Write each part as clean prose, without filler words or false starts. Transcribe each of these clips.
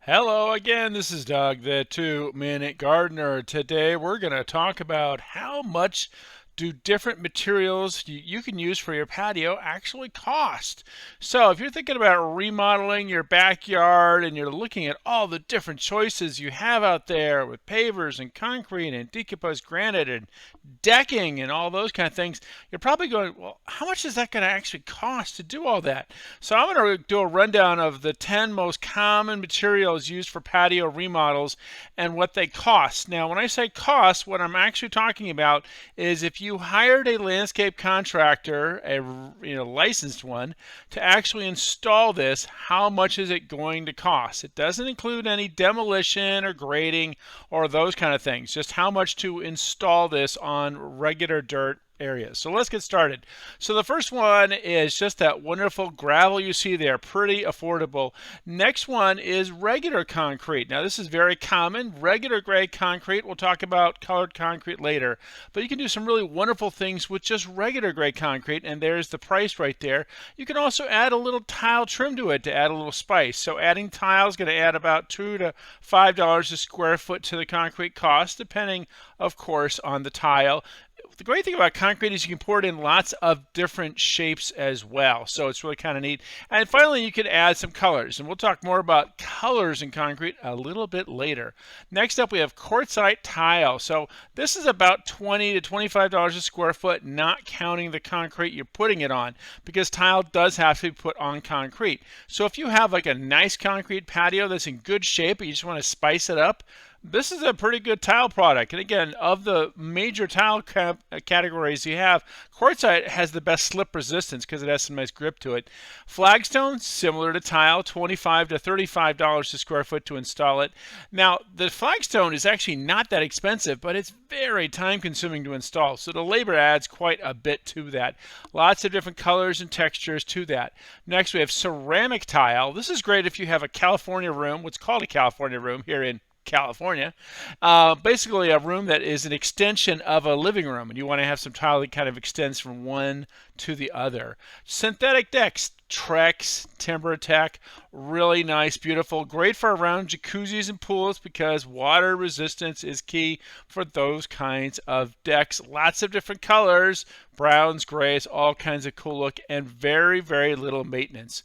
Hello again, this is Doug, the 2-Minute Gardener. Today we're going to talk about how much do different materials you can use for your patio actually cost. So if you're thinking about remodeling your backyard and you're looking at all the different choices you have out there with pavers and concrete and decomposed granite and decking and all those kind of things, you're probably going, well, how much is that going to actually cost to do all that? So I'm going to do a rundown of the 10 most common materials used for patio remodels and what they cost. Now, when I say cost, what I'm actually talking about is if you hired a landscape contractor, a licensed one, to actually install this, how much is it going to cost? It doesn't include any demolition or grading or those kind of things, just how much to install this on regular dirt areas. So let's get started. So the first one is just that wonderful gravel you see there, pretty affordable. Next one is regular concrete. Now this is very common, regular grade concrete. We'll talk about colored concrete later, but you can do some really wonderful things with just regular grade concrete, and there's the price right there. You can also add a little tile trim to it to add a little spice. So adding tile is going to add about $2 to $5 a square foot to the concrete cost, depending, of course, on the tile. The great thing about concrete is you can pour it in lots of different shapes as well. So it's really kind of neat. And finally, you can add some colors. And we'll talk more about colors in concrete a little bit later. Next up, we have quartzite tile. So this is about $20 to $25 a square foot, not counting the concrete you're putting it on, because tile does have to be put on concrete. So if you have like a nice concrete patio that's in good shape, but you just want to spice it up, this is a pretty good tile product. And again, of the major tile categories you have, quartzite has the best slip resistance because it has some nice grip to it. Flagstone, similar to tile, $25 to $35 a square foot to install it. Now, the flagstone is actually not that expensive, but it's very time consuming to install. So the labor adds quite a bit to that. Lots of different colors and textures to that. Next, we have ceramic tile. This is great if you have a California room, what's called a California room here in California. Basically a room that is an extension of a living room, and you want to have some tile that kind of extends from one to the other. Synthetic decks, Trex, TimberTech, really nice, beautiful, great for around jacuzzis and pools because water resistance is key for those kinds of decks. Lots of different colors, browns, grays, all kinds of cool look, and very, very little maintenance.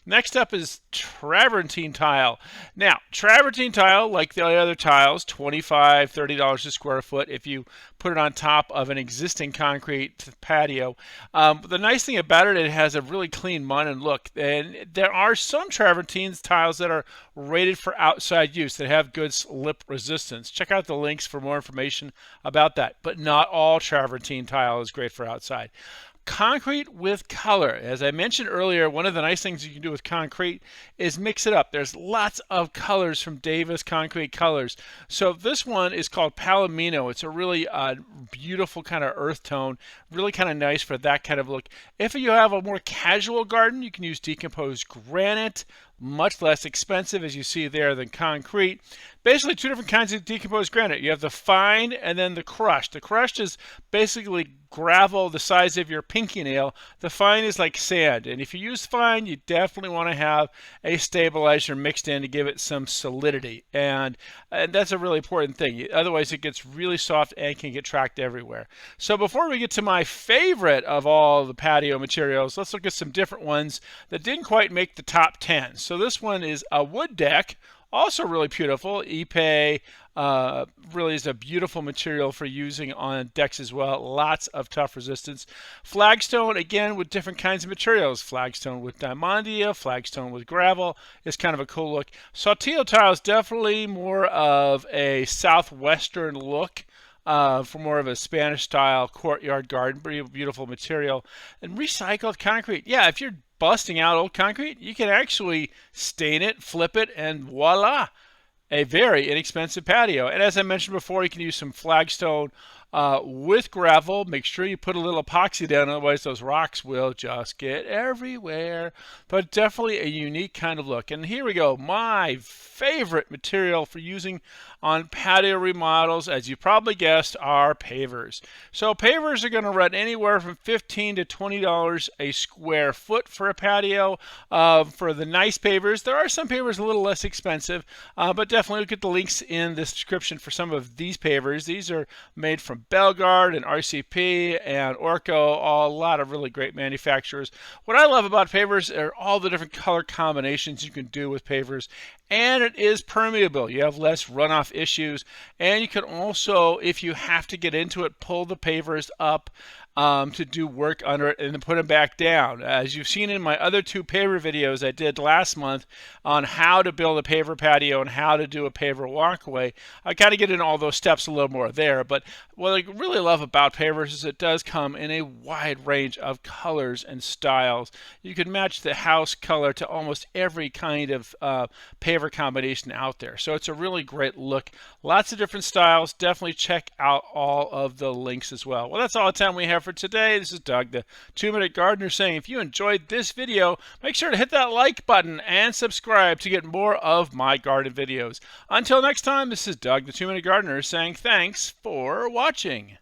Next up is travertine tile. Now, travertine tile, like the other tiles, $25, $30 a square foot if you put it on top of an existing concrete patio. But the nice thing about it, it has a really clean modern look. And there are some travertine tiles that are rated for outside use that have good slip resistance. Check out the links for more information about that. But not all travertine tile is great for outside. Concrete with color. As I mentioned earlier, one of the nice things you can do with concrete is mix it up. There's lots of colors from Davis Concrete Colors. So this one is called Palomino. It's a really beautiful kind of earth tone, really kind of nice for that kind of look. If you have a more casual garden, you can use decomposed granite, much less expensive as you see there than concrete. Basically two different kinds of decomposed granite. You have the fine and then the crushed. The crushed is basically gravel the size of your pinky nail. The fine is like sand, and if you use fine, you definitely want to have a stabilizer mixed in to give it some solidity, and that's a really important thing. Otherwise it gets really soft and can get tracked everywhere. So before we get to my favorite of all the patio materials, let's look at some different ones that didn't quite make the top 10. So this one is a wood deck, also really beautiful. Ipe really is a beautiful material for using on decks as well. Lots of tough resistance. Flagstone, again, with different kinds of materials. Flagstone with diamondia, flagstone with gravel is kind of a cool look. Saltillo tile is definitely more of a southwestern look. For more of a Spanish style courtyard garden, pretty beautiful material. And recycled concrete. Yeah, if you're busting out old concrete, you can actually stain it, flip it, and voila, a very inexpensive patio. And as I mentioned before, you can use some flagstone with gravel. Make sure you put a little epoxy down, otherwise those rocks will just get everywhere. But definitely a unique kind of look. And here we go, my favorite material for using on patio remodels, as you probably guessed, are pavers. So pavers are going to run anywhere from $15 to $20 a square foot for a patio. For the nice pavers, there are some pavers a little less expensive, but definitely look at the links in the description for some of these pavers. These are made from Belgard and RCP and Orco, a lot of really great manufacturers. What I love about pavers are all the different color combinations you can do with pavers, and it is permeable. You have less runoff issues, and you can also, if you have to get into it, pull the pavers up to do work under it and then put them back down. As you've seen in my other two paver videos I did last month on how to build a paver patio and how to do a paver walkway, I kind of get into all those steps a little more there. But what I really love about pavers is it does come in a wide range of colors and styles. You can match the house color to almost every kind of paver combination out there. So it's a really great look. Lots of different styles. Definitely check out all of the links as well. Well, that's all the time we have for today. This is Doug, the 2-Minute Gardener, saying if you enjoyed this video, make sure to hit that like button and subscribe to get more of my garden videos. Until next time, this is Doug, the 2-Minute Gardener, saying thanks for watching.